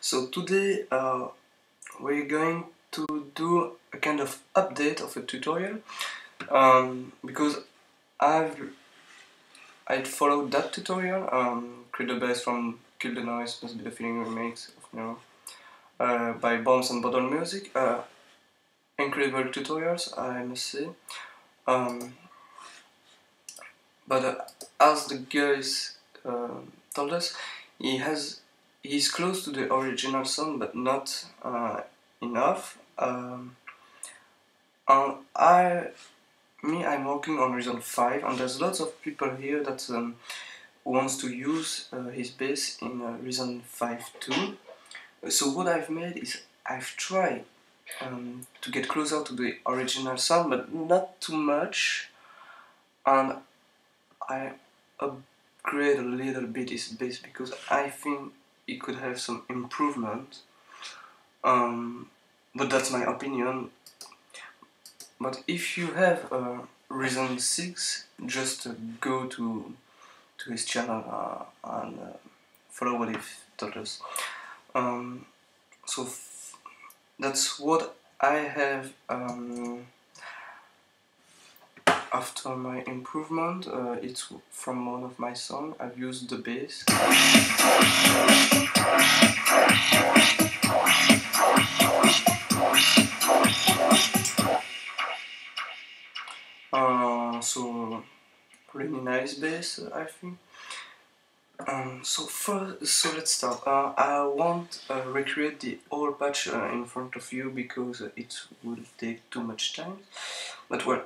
So today we're going to do a kind of update of a tutorial because I'd followed that tutorial, Create the Bass from Kill the Noise Must Be the Feeling remix of Nero by Bombs and Bottle Music. Incredible tutorials, I must say. But as the guys told us, he's close to the original song, but not enough. And I'm working on Reason 5, and there's lots of people here that wants to use his bass in Reason 5 too. So what I've made is I've tried to get closer to the original sound, but not too much, and I upgrade a little bit his bass because I think it could have some improvement. But that's my opinion. But if you have Reason 6, just go to his channel and follow what he told us. So that's what I have after my improvement. It's from one of my songs. I've used the bass. So really nice bass, I think. So let's start. I won't recreate the whole patch in front of you because it will take too much time. But well,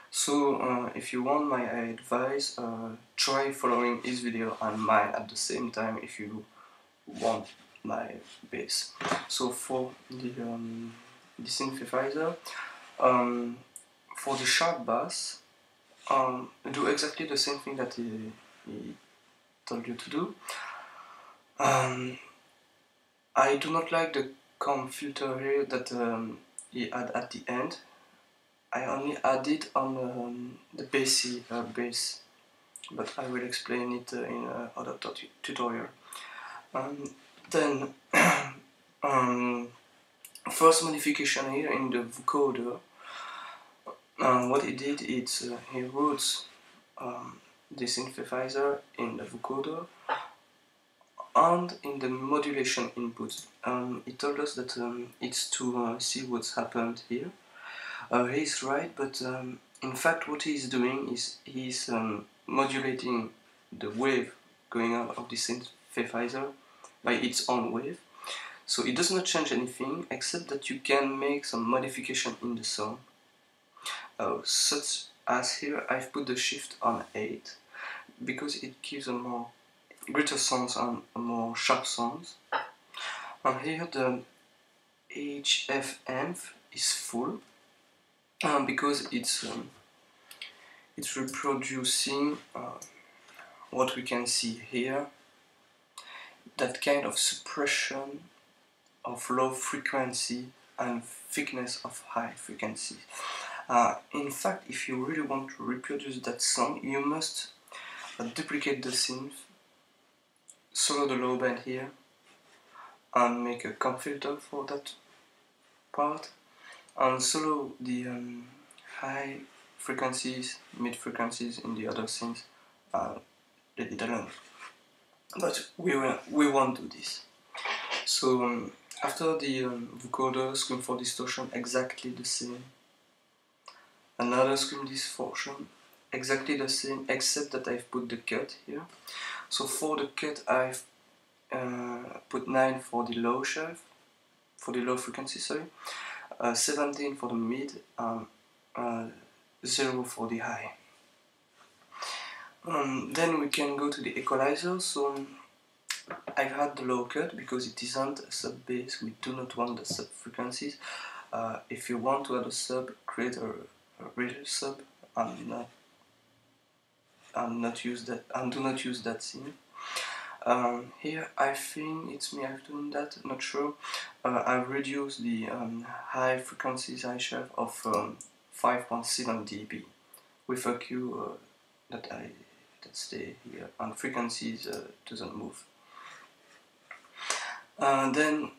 so if you want my advice, try following his video and mine at the same time if you want my bass. So for the synthesizer, for the sharp bass, do exactly the same thing that he told you to do. I do not like the comb filter here that he had at the end. I only add it on the bass, but I will explain it in other tutorial. Then first modification here in the vocoder. What he did is he routes the synthesizer in the vocoder and in the modulation input. He told us that it's to see what's happened here. He's right, but in fact what he's doing is he's modulating the wave going out of the synthesizer by its own wave. So it does not change anything except that you can make some modification in the song. Such as here I've put the shift on 8 because it gives a more greater sounds and more sharp sounds. And here the HFM is full because it's reproducing what we can see here, that kind of suppression of low frequency and thickness of high frequency. In fact, if you really want to reproduce that sound, you must duplicate the synth, solo the low band here, and make a comb filter for that part, and solo the high frequencies, mid frequencies in the other synths, let it alone. But we won't do this. So after the vocoder, Scream for Distortion, exactly the same. Another Scream Distortion, exactly the same, except that I've put the cut here. So for the cut I've put 9 for the low shelf, for the low frequency, sorry, 17 for the mid, and 0 for the high. Then we can go to the equalizer. So I've had the low cut because it isn't a sub bass. We do not want the sub frequencies. If you want to add a sub, create a real sub and not use that, and do not use that synth. Here I think it's me I've done that, not sure. I've reduced the high frequencies high shelf of 5.7 dB with a Q that stay here, and frequencies doesn't move. Then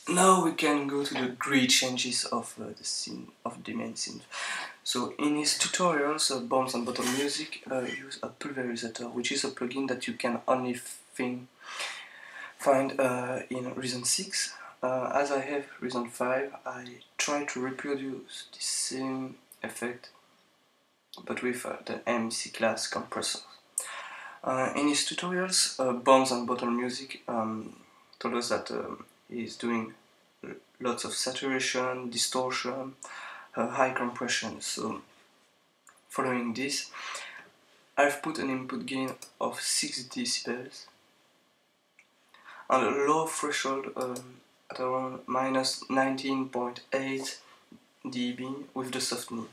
now we can go to the grid changes of the scene, of the main scene. So in his tutorials, Bombs and Bottle Music use a pulverizator, which is a plugin that you can only find in Reason 6. As I have Reason 5, I try to reproduce the same effect, but with the MC class compressor. In his tutorials, Bombs and Bottle Music told us that he's doing lots of saturation, distortion, high compression. So following this, I've put an input gain of 6 decibels and a low threshold at around minus 19.8 dB with the softening.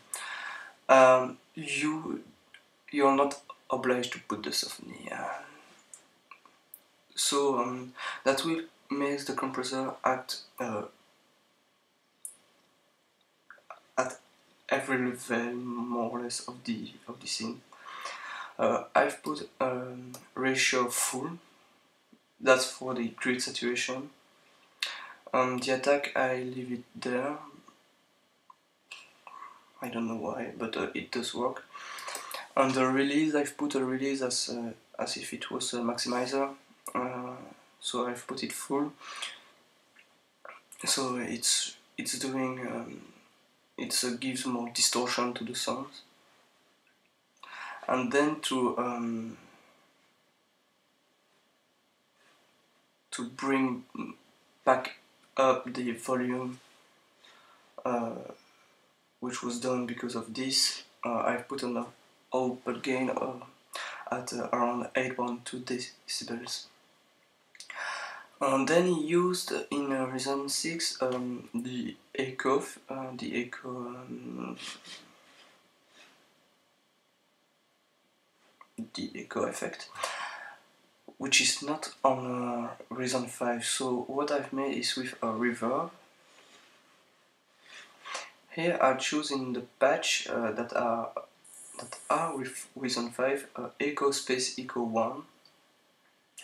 You're not obliged to put the softening. So that will make the compressor act at every level more or less of the scene. I've put ratio full. That's for the grid saturation. The attack, I leave it there. I don't know why, but it does work. On the release, I've put a release as if it was a maximizer. So I've put it full. So it's doing it gives more distortion to the sounds. And then to bring back up the volume, which was done because of this, I've put an output gain at around 8.2 decibels. Then he used in Reason 6 the echo effect, which is not on Reason 5. So what I've made is with a reverb. Here I choose in the patch that are with Reason 5 echo space echo 1,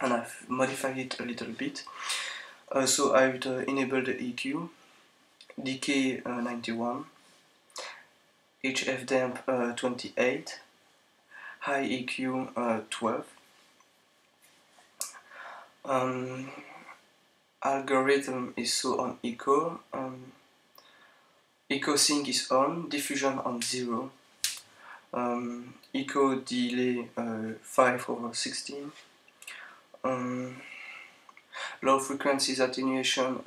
and I've modified it a little bit. So I've enabled the EQ, decay 91, HF damp 28, high EQ 12. Algorithm is so on echo. Echo sync is on, diffusion on 0. Echo delay 5/16. Low frequencies attenuation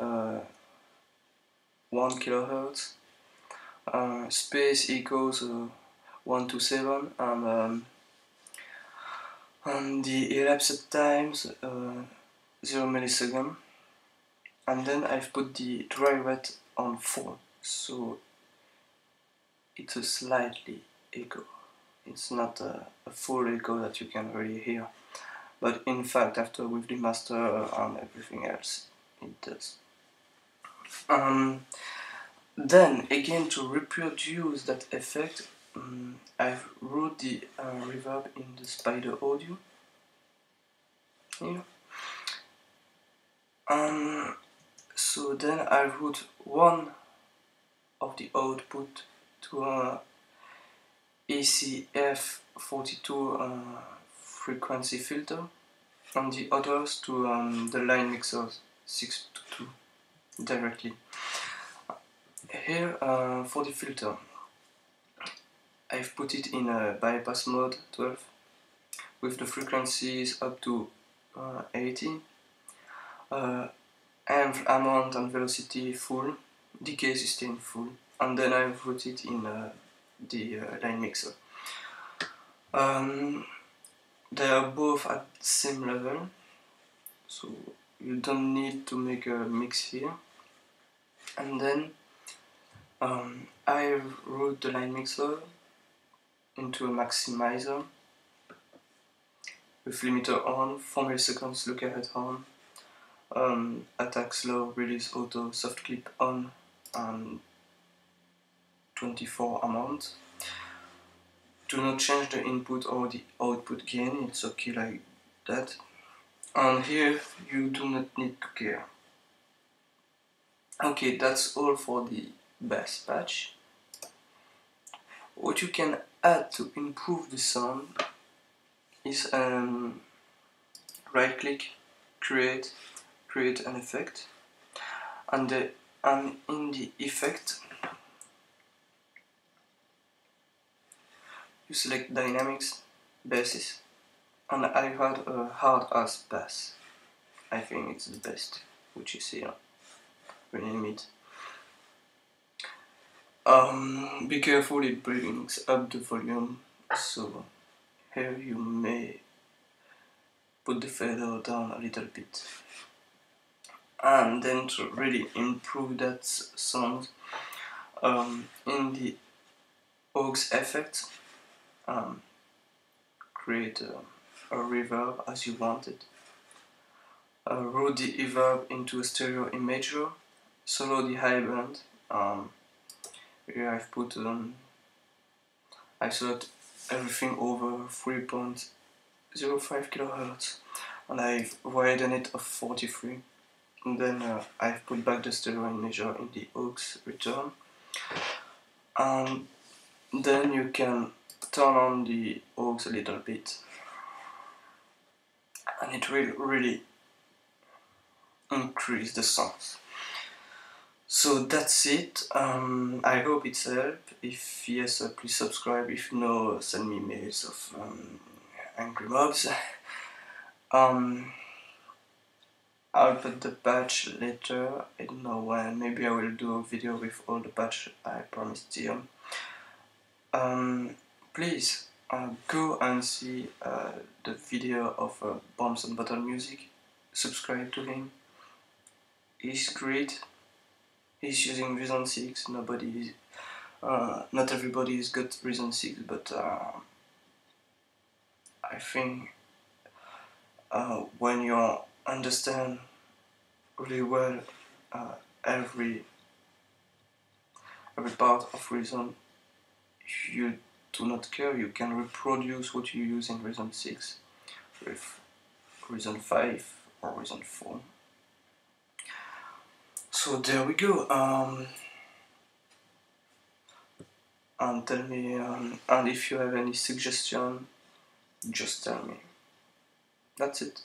1 kHz. Space echoes 127, and the elapsed times 0 millisecond. And then I've put the dry wet on 4, so it's a slightly echo. It's not a full echo that you can really hear, but in fact after with the master and everything else it does. Then again, to reproduce that effect, I've wrote the reverb in the Spider Audio here. So then I wrote one of the output to ACF42 frequency filter, and the others to the line mixer 622 directly. Here for the filter, I've put it in bypass mode 12 with the frequencies up to 80, amount and velocity full, decay sustain full, and then I've put it in the line mixer. They are both at the same level, so you don't need to make a mix here. And then I wrote the line mixer into a maximizer with limiter on, 4 milliseconds look ahead on, attack slow, release auto, soft clip on, and 24 amount. Do not change the input or the output gain, it's okay like that. And here you do not need to care. Okay, that's all for the bass patch. What you can add to improve the sound is right click, create an effect, and in the effect you select dynamics, basses, and I had a hard ass bass. I think it's the best, which is here. Rename it. Be careful, it brings up the volume, so here you may put the fader down a little bit. And then to really improve that sound, in the aux effect, create a reverb as you want it. Route the reverb into a stereo imager, solo the high band. Here I've put I select everything over 3.05 kHz, and I've widened it of 43. And then I've put back the stereo imager in the aux return. And then you can turn on the aux a little bit, and it will really increase the sounds. So that's it. I hope it's helped. If yes, please subscribe. If no, send me mails of angry mobs. I'll put the patch later. I don't know when. Maybe I will do a video with all the patch I promised you. Please go and see the video of Bombs and Bottle Music. Subscribe to him. He's great. He's using Reason 6. Not everybody's got Reason 6, but I think when you understand really well every part of Reason, you do not care. You can reproduce what you use in Reason 6 with Reason 5 or Reason 4. So there we go. And tell me, and if you have any suggestion, just tell me. That's it.